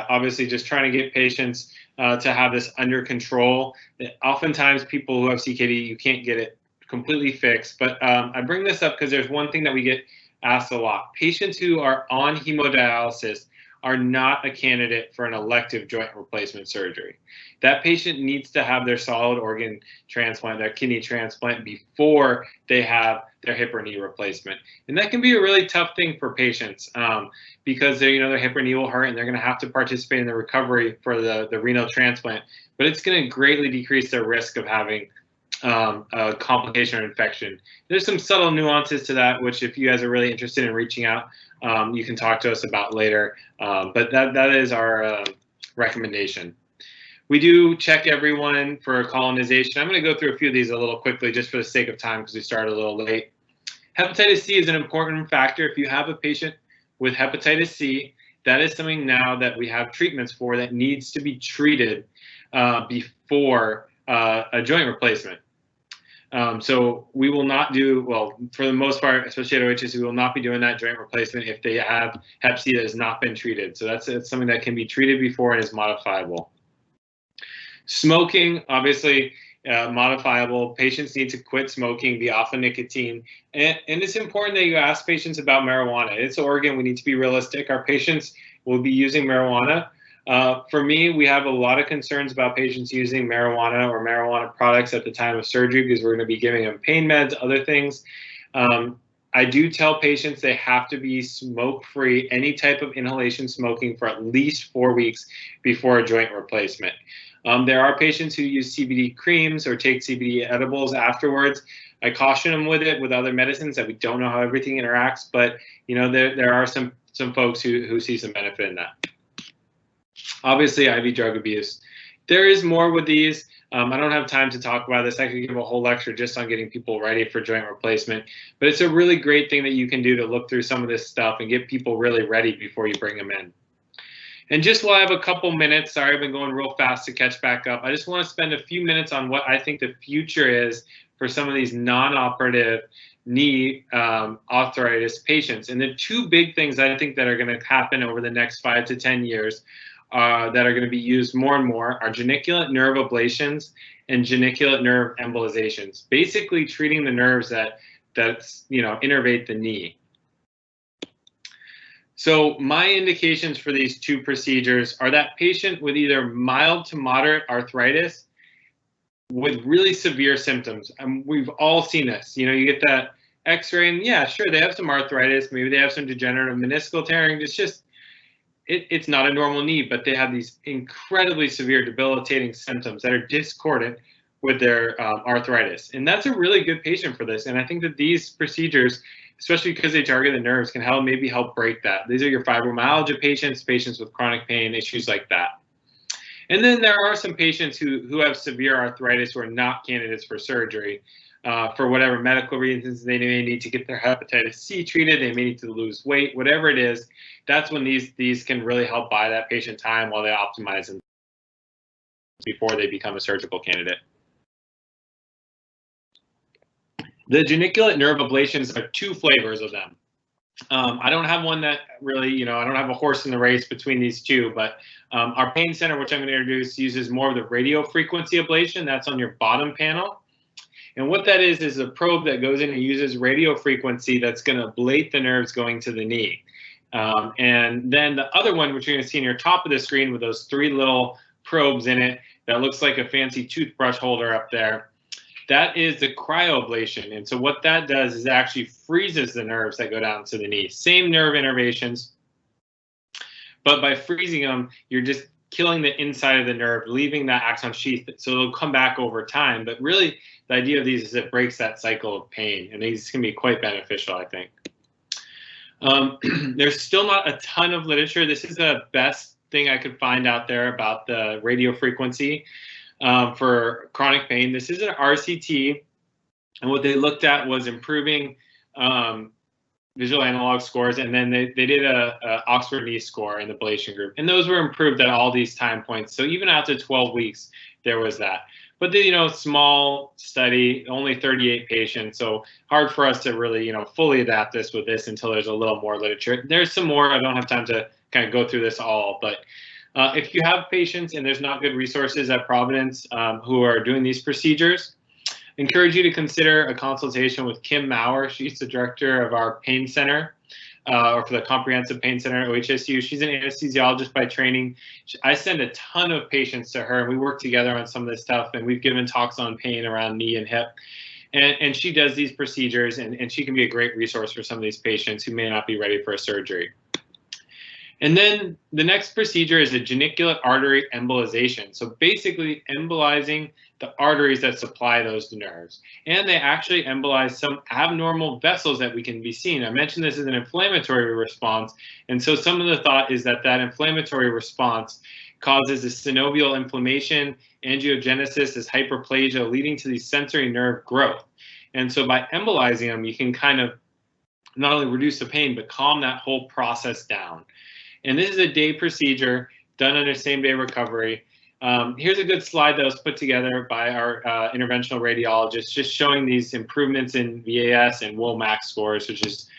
Obviously just trying to get patients to have this under control. Oftentimes people who have CKD, you can't get it completely fixed, but I bring this up because there's one thing that we get asked a lot. Patients who are on hemodialysis are not a candidate for an elective joint replacement surgery. That patient needs to have their solid organ transplant, their kidney transplant, before they have their hip or knee replacement. And that can be a really tough thing for patients because their hip or knee will hurt, and they're going to have to participate in the recovery for the renal transplant. But it's going to greatly decrease their risk of having a complication or infection. There's some subtle nuances to that, which if you guys are really interested in reaching out, you can talk to us about later. But that is our recommendation. We do check everyone for colonization. I'm going to go through a few of these a little quickly just for the sake of time because we started a little late. Hepatitis C is an important factor. If you have a patient with hepatitis C, that is something now that we have treatments for that needs to be treated before a joint replacement. So we will not do, well, for the most part, especially at OHS, we will not be doing that joint replacement if they have hep C that has not been treated. So that's something that can be treated before and is modifiable. Smoking, obviously, modifiable. Patients need to quit smoking, be off of nicotine. And it's important that you ask patients about marijuana. It's Oregon. We need to be realistic. Our patients will be using marijuana. For me, we have a lot of concerns about patients using marijuana or marijuana products at the time of surgery because we're going to be giving them pain meds, other things. I I do tell patients they have to be smoke-free, any type of inhalation smoking, for at least 4 weeks before a joint replacement. There are patients who use CBD creams or take CBD edibles afterwards. I caution them with it with other medicines that we don't know how everything interacts, but there are some folks who see some benefit in that. Obviously, IV drug abuse. There is more with these. I don't have time to talk about this. I could give a whole lecture just on getting people ready for joint replacement, but it's a really great thing that you can do to look through some of this stuff and get people really ready before you bring them in. And just while I have a couple minutes, sorry, I've been going real fast to catch back up. I just want to spend a few minutes on what I think the future is for some of these non-operative knee arthritis patients. And the two big things I think that are going to happen over the next 5 to 10 years that are going to be used more and more are geniculate nerve ablations and geniculate nerve embolizations, basically treating the nerves that innervate the knee. So my indications for these two procedures are that patient with either mild to moderate arthritis with really severe symptoms. We've all seen this. You get that X-ray, and yeah, sure, they have some arthritis. Maybe they have some degenerative meniscal tearing. It's not a normal knee, but they have these incredibly severe debilitating symptoms that are discordant with their arthritis. And that's a really good patient for this. And I think that these procedures, especially because they target the nerves, can maybe help break that. These are your fibromyalgia patients, patients with chronic pain, issues like that. And then there are some patients who have severe arthritis who are not candidates for surgery. For whatever medical reasons, they may need to get their hepatitis C treated, they may need to lose weight, whatever it is. That's when these can really help buy that patient time while they optimize them before they become a surgical candidate. The geniculate nerve ablations are two flavors of them. I don't have one that really, I don't have a horse in the race between these two, but our pain center, which I'm going to introduce, uses more of the radio frequency ablation. That's on your bottom panel. And what that is a probe that goes in and uses radio frequency that's going to ablate the nerves going to the knee. And then the other one, which you're going to see in your top of the screen with those 3 little probes in it, that looks like a fancy toothbrush holder up there, that is the cryoablation. And so what that does is it actually freezes the nerves that go down to the knee. Same nerve innervations, but by freezing them, you're just killing the inside of the nerve, leaving that axon sheath, so it'll come back over time. But really, the idea of these is it breaks that cycle of pain, and these can be quite beneficial, I think. There's still not a ton of literature. This is the best thing I could find out there about the radio frequency for chronic pain. This is an RCT, and what they looked at was improving visual analog scores, and then they did a Oxford knee score in the ablation group, and those were improved at all these time points. So even after 12 weeks, there was that. But the small study, only 38 patients, so hard for us to really fully adapt this with this until there's a little more literature. There's some more. I don't have time to kind of go through this all, but if you have patients and there's not good resources at Providence who are doing these procedures, I encourage you to consider a consultation with Kim Maurer. She's the director of our pain center, or for the comprehensive pain center at OHSU. She's an anesthesiologist by training. I send a ton of patients to her, and we work together on some of this stuff, and we've given talks on pain around knee and hip. And she does these procedures, and she can be a great resource for some of these patients who may not be ready for a surgery. And then the next procedure is a geniculate artery embolization. So basically embolizing the arteries that supply those nerves. And they actually embolize some abnormal vessels that we can be seen. I mentioned this as an inflammatory response. And so some of the thought is that inflammatory response causes a synovial inflammation, angiogenesis, this hyperplasia, leading to these sensory nerve growth. And so by embolizing them, you can kind of not only reduce the pain, but calm that whole process down. And this is a day procedure done under same-day recovery. Here's a good slide that was put together by our interventional radiologist, just showing these improvements in VAS and WOMAC scores, which is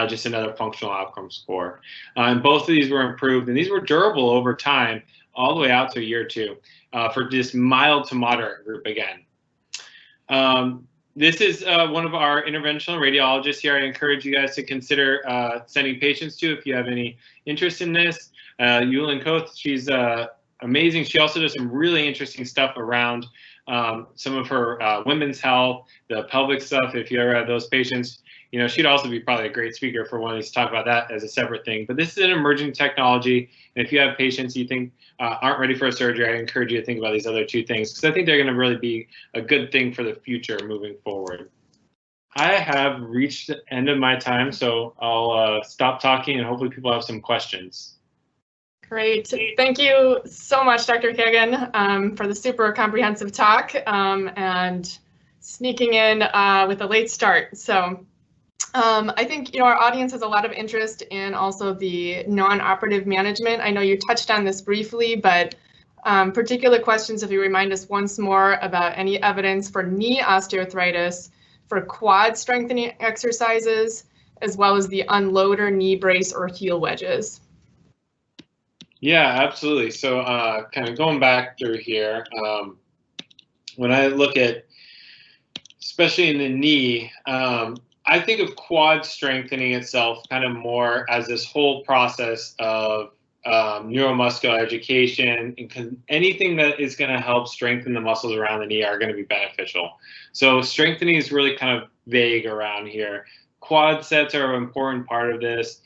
just another functional outcome score. And both of these were improved, and these were durable over time, all the way out to a year or two, for this mild to moderate group again. This is one of our interventional radiologists here. I encourage you guys to consider sending patients to if you have any interest in this. Yulin Koth, she's amazing. She also does some really interesting stuff around some of her women's health, the pelvic stuff. If you ever have those patients, You know, she'd also be probably a great speaker for one of these to talk about that as a separate thing. But this is an emerging technology, and if you have patients you think aren't ready for a surgery, I encourage you to think about these other two things, because I think they're going to really be a good thing for the future moving forward. I have reached the end of my time, so I'll stop talking and hopefully people have some questions. Great. Thank you so much, Dr. Kagan, for the super comprehensive talk and sneaking in with a late start. So I think our audience has a lot of interest in also the non-operative management. I know you touched on this briefly, but particular questions if you remind us once more about any evidence for knee osteoarthritis, for quad strengthening exercises, as well as the unloader knee brace or heel wedges. Yeah, absolutely. So kind of going back through here, when I look at, especially in the knee, I think of quad strengthening itself kind of more as this whole process of neuromuscular education, and anything that is going to help strengthen the muscles around the knee are going to be beneficial. So strengthening is really kind of vague around here. Quad sets are an important part of this.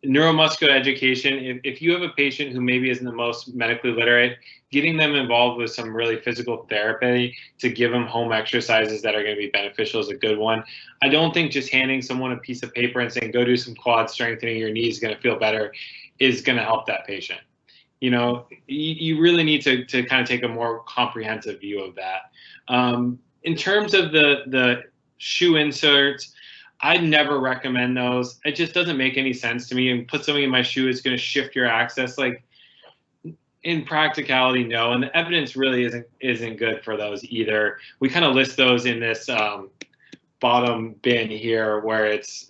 Neuromuscular education, if you have a patient who maybe isn't the most medically literate, getting them involved with some really physical therapy to give them home exercises that are going to be beneficial is a good one. I don't think just handing someone a piece of paper and saying, go do some quad strengthening, your knee is going to feel better, is going to help that patient. You know, you really need to kind of take a more comprehensive view of that. In terms of the shoe inserts, I'd never recommend those. It just doesn't make any sense to me. And put something in my shoe, it's going to shift your access. Like, in practicality, no. And the evidence really isn't good for those either. We kind of list those in this bottom bin here, where it's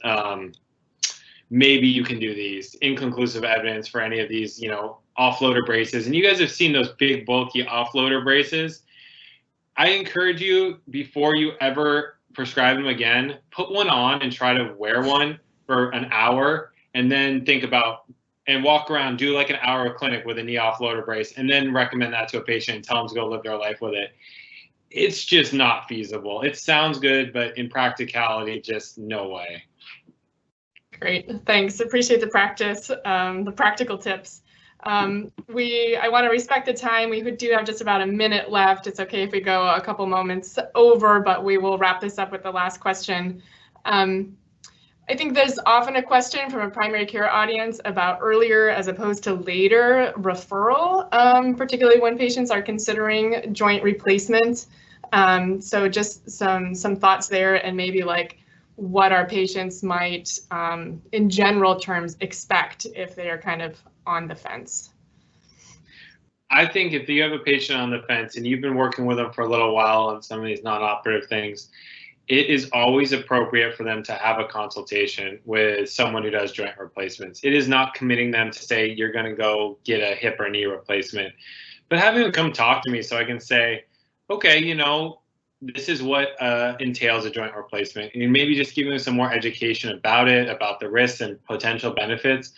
maybe you can do these. Inconclusive evidence for any of these, offloader braces. And you guys have seen those big, bulky offloader braces. I encourage you, before you ever prescribe them again, put one on and try to wear one for an hour, and then think about and walk around, do like an hour of clinic with a knee offloader brace, and then recommend that to a patient and tell them to go live their life with it. It's just not feasible. It sounds good, but in practicality, just no way. Great, thanks. Appreciate the practice, the practical tips. I want to respect the time. We do have just about a minute left. It's okay if we go a couple moments over, but we will wrap this up with the last question. I think there's often a question from a primary care audience about earlier as opposed to later referral, particularly when patients are considering joint replacement. So just some thoughts there, and maybe like what our patients might, in general terms, expect if they are kind of on the fence. I think if you have a patient on the fence and you've been working with them for a little while on some of these non-operative things, it is always appropriate for them to have a consultation with someone who does joint replacements. It is not committing them to say you're going to go get a hip or knee replacement, but having them come talk to me so I can say, okay, this is what entails a joint replacement, and maybe just giving them some more education about it, about the risks and potential benefits,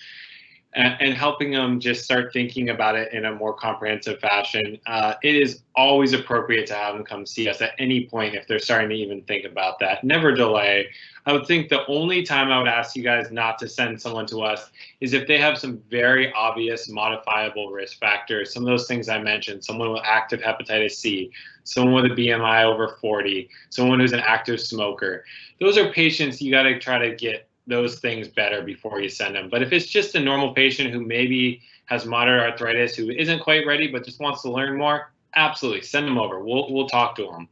and helping them just start thinking about it in a more comprehensive fashion. It is always appropriate to have them come see us at any point if they're starting to even think about that. Never delay. I would think the only time I would ask you guys not to send someone to us is if they have some very obvious modifiable risk factors. Some of those things I mentioned, someone with active hepatitis C, someone with a BMI over 40, someone who's an active smoker. Those are patients you got to try to get those things better before you send them. But if it's just a normal patient who maybe has moderate arthritis, who isn't quite ready but just wants to learn more, absolutely send them over. We'll talk to them.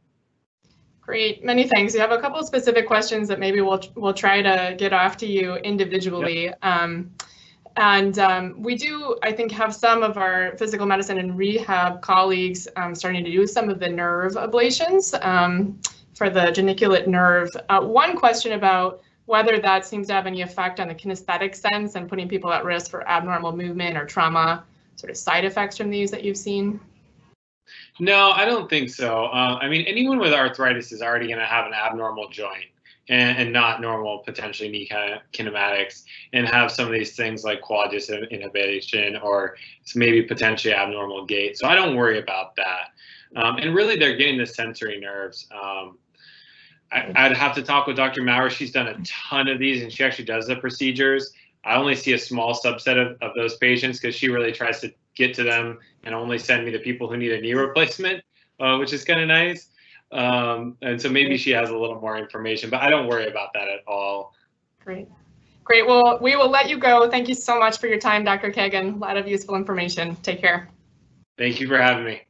Great, many thanks. You have a couple of specific questions that maybe we'll try to get off to you individually. Yep. We do, I think, have some of our physical medicine and rehab colleagues starting to do some of the nerve ablations for the geniculate nerve. One question about whether that seems to have any effect on the kinesthetic sense and putting people at risk for abnormal movement or trauma, sort of side effects from these that you've seen? No, I don't think so. I mean, anyone with arthritis is already going to have an abnormal joint and not normal, potentially knee kinematics, and have some of these things like quad inhibition or maybe potentially abnormal gait. So I don't worry about that. And really, they're getting the sensory nerves. I'd have to talk with Dr. Maurer. She's done a ton of these, and she actually does the procedures. I only see a small subset of those patients because she really tries to get to them and only send me the people who need a knee replacement, which is kind of nice. And so maybe she has a little more information, but I don't worry about that at all. Great. Great. Well, we will let you go. Thank you so much for your time, Dr. Kagan. A lot of useful information. Take care. Thank you for having me.